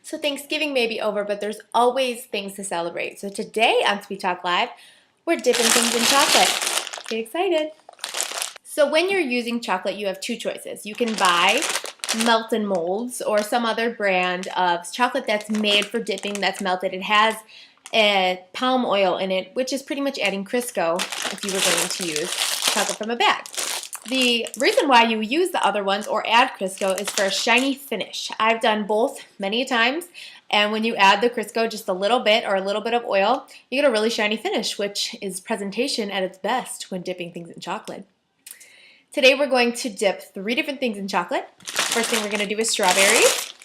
So Thanksgiving may be over, but there's always things to celebrate. So today on Sweet Talk Live, we're dipping things in chocolate. Get excited. So when you're using chocolate, you have two choices. You can buy Melton molds or some other brand of chocolate that's made for dipping that's melted. It has palm oil in it, which is pretty much adding Crisco if you were going to use chocolate from a bag. The reason why you use the other ones or add Crisco is for a shiny finish. I've done both many times, and when you add the Crisco, just a little bit or a little bit of oil, you get a really shiny finish, which is presentation at its best when dipping things in chocolate. Today we're going to dip 3 different things in chocolate. First thing we're going to do is strawberries.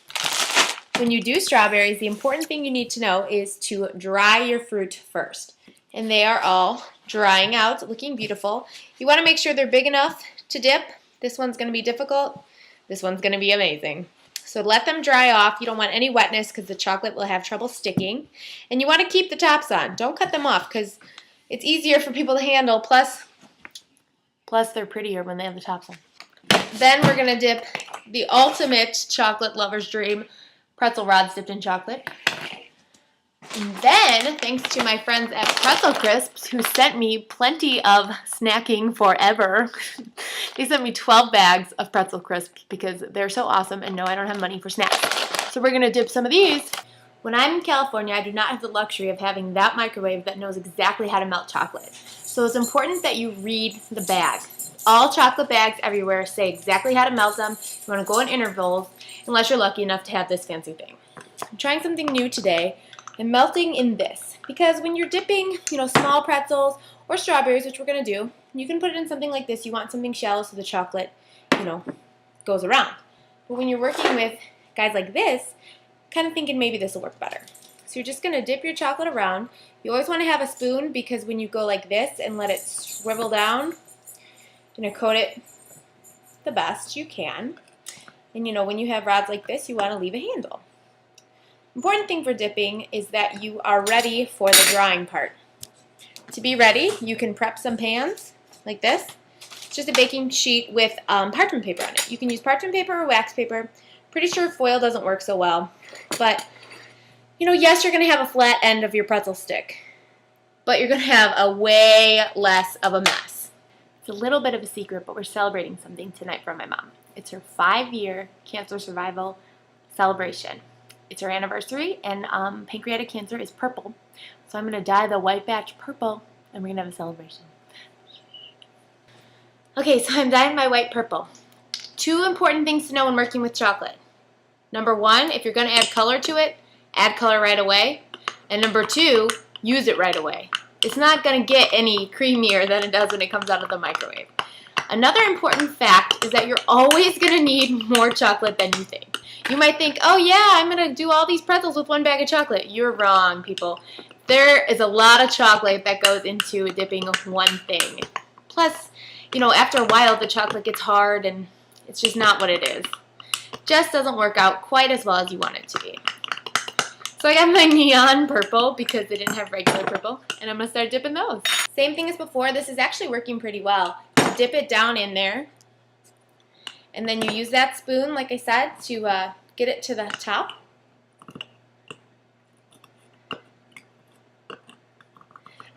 When you do strawberries, the important thing you need to know is to dry your fruit first. And they are all drying out, looking beautiful. You want to make sure they're big enough to dip. This one's going to be difficult. This one's going to be amazing. So let them dry off. You don't want any wetness because the chocolate will have trouble sticking. And you want to keep the tops on. Don't cut them off because it's easier for people to handle. Plus they're prettier when they have the tops on. Then we're going to dip the ultimate chocolate lover's dream, pretzel rods dipped in chocolate. And then, thanks to my friends at Pretzel Crisps, who sent me plenty of snacking forever, they sent me 12 bags of Pretzel Crisps because they're so awesome, and no, I don't have money for snacks. So we're going to dip some of these. When I'm in California, I do not have the luxury of having that microwave that knows exactly how to melt chocolate. So it's important that you read the bag. All chocolate bags everywhere say exactly how to melt them. You want to go in intervals, unless you're lucky enough to have this fancy thing. I'm trying something new today. I'm melting in this because when you're dipping, small pretzels or strawberries, which we're going to do, you can put it in something like this. You want something shallow so the chocolate, goes around. But when you're working with guys like this, kind of thinking maybe this will work better. So you're just going to dip your chocolate around. You always want to have a spoon because when you go like this and let it swivel down, you're going to coat it the best you can. And when you have rods like this, you want to leave a handle. Important thing for dipping is that you are ready for the drying part. To be ready, you can prep some pans like this. It's just a baking sheet with parchment paper on it. You can use parchment paper or wax paper. Pretty sure foil doesn't work so well. But, yes, you're going to have a flat end of your pretzel stick. But you're going to have a way less of a mess. It's a little bit of a secret, but we're celebrating something tonight from my mom. It's her 5-year cancer survival celebration. It's her anniversary, and pancreatic cancer is purple. So I'm going to dye the white batch purple, and we're going to have a celebration. Okay, so I'm dyeing my white purple. 2 important things to know when working with chocolate. Number 1, if you're going to add color to it, add color right away. And number 2, use it right away. It's not going to get any creamier than it does when it comes out of the microwave. Another important fact is that you're always going to need more chocolate than you think. You might think, oh yeah, I'm going to do all these pretzels with 1 bag of chocolate. You're wrong, people. There is a lot of chocolate that goes into dipping one thing. Plus, after a while, the chocolate gets hard and it's just not what it is. Just doesn't work out quite as well as you want it to be. So I got my neon purple because they didn't have regular purple, and I'm going to start dipping those. Same thing as before. This is actually working pretty well. You dip it down in there, and then you use that spoon, like I said, to get it to the top.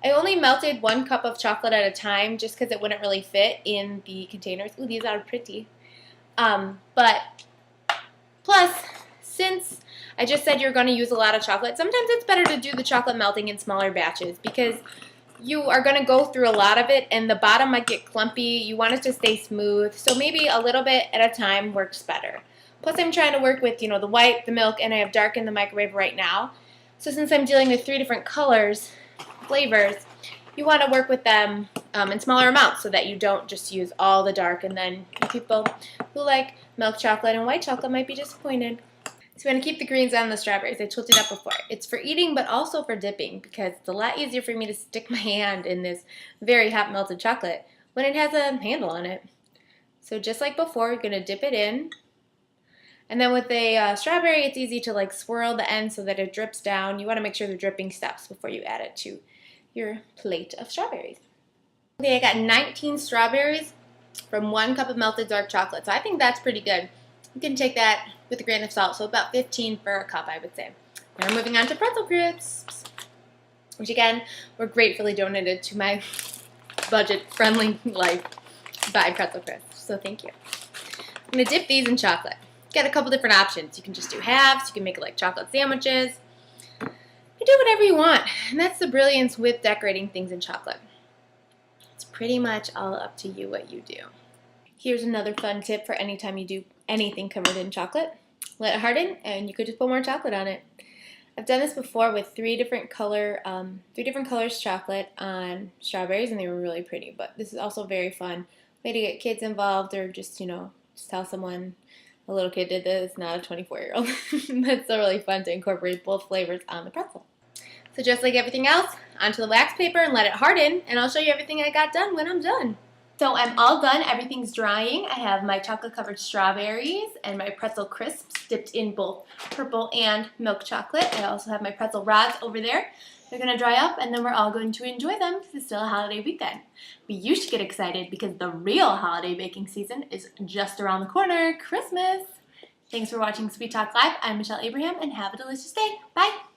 I only melted 1 cup of chocolate at a time just because it wouldn't really fit in the containers. Ooh, these are pretty. But plus, since I just said you're going to use a lot of chocolate, sometimes it's better to do the chocolate melting in smaller batches because you are going to go through a lot of it and the bottom might get clumpy. You want it to stay smooth. So maybe a little bit at a time works better. Plus I'm trying to work with, the white, the milk, and I have dark in the microwave right now. So since I'm dealing with 3 different colors, flavors, you want to work with them in smaller amounts so that you don't just use all the dark, and then people who like milk chocolate and white chocolate might be disappointed. So we're going to keep the greens on the strawberries. I told you that before. It's for eating but also for dipping because it's a lot easier for me to stick my hand in this very hot melted chocolate when it has a handle on it. So just like before, you're going to dip it in. And then with a strawberry, it's easy to swirl the end so that it drips down. You want to make sure the dripping stops before you add it to your plate of strawberries. Okay, I got 19 strawberries from 1 cup of melted dark chocolate. So I think that's pretty good. You can take that with a grain of salt, so about 15 for a cup, I would say. Now we're moving on to pretzel crisps, which again were gratefully donated to my budget-friendly life by Pretzel Crisps, so thank you. I'm going to dip these in chocolate. Get a couple different options. You can just do halves, you can make it like chocolate sandwiches. You do whatever you want, and that's the brilliance with decorating things in chocolate. It's pretty much all up to you what you do. Here's another fun tip for anytime you do anything covered in chocolate. Let it harden, and you could just put more chocolate on it. I've done this before with three different colors chocolate on strawberries, and they were really pretty. But this is also very fun way to get kids involved, or just just tell someone a little kid did this, not a 24-year-old. That's so really fun to incorporate both flavors on the pretzel. So just like everything else, onto the wax paper and let it harden, and I'll show you everything I got done when I'm done. So I'm all done, everything's drying. I have my chocolate covered strawberries and my pretzel crisps dipped in both purple and milk chocolate. I also have my pretzel rods over there. They're gonna dry up and then we're all going to enjoy them because it's still a holiday weekend. But you should get excited because the real holiday baking season is just around the corner, Christmas. Thanks for watching Sweet Talk Live. I'm Michelle Abraham and have a delicious day. Bye.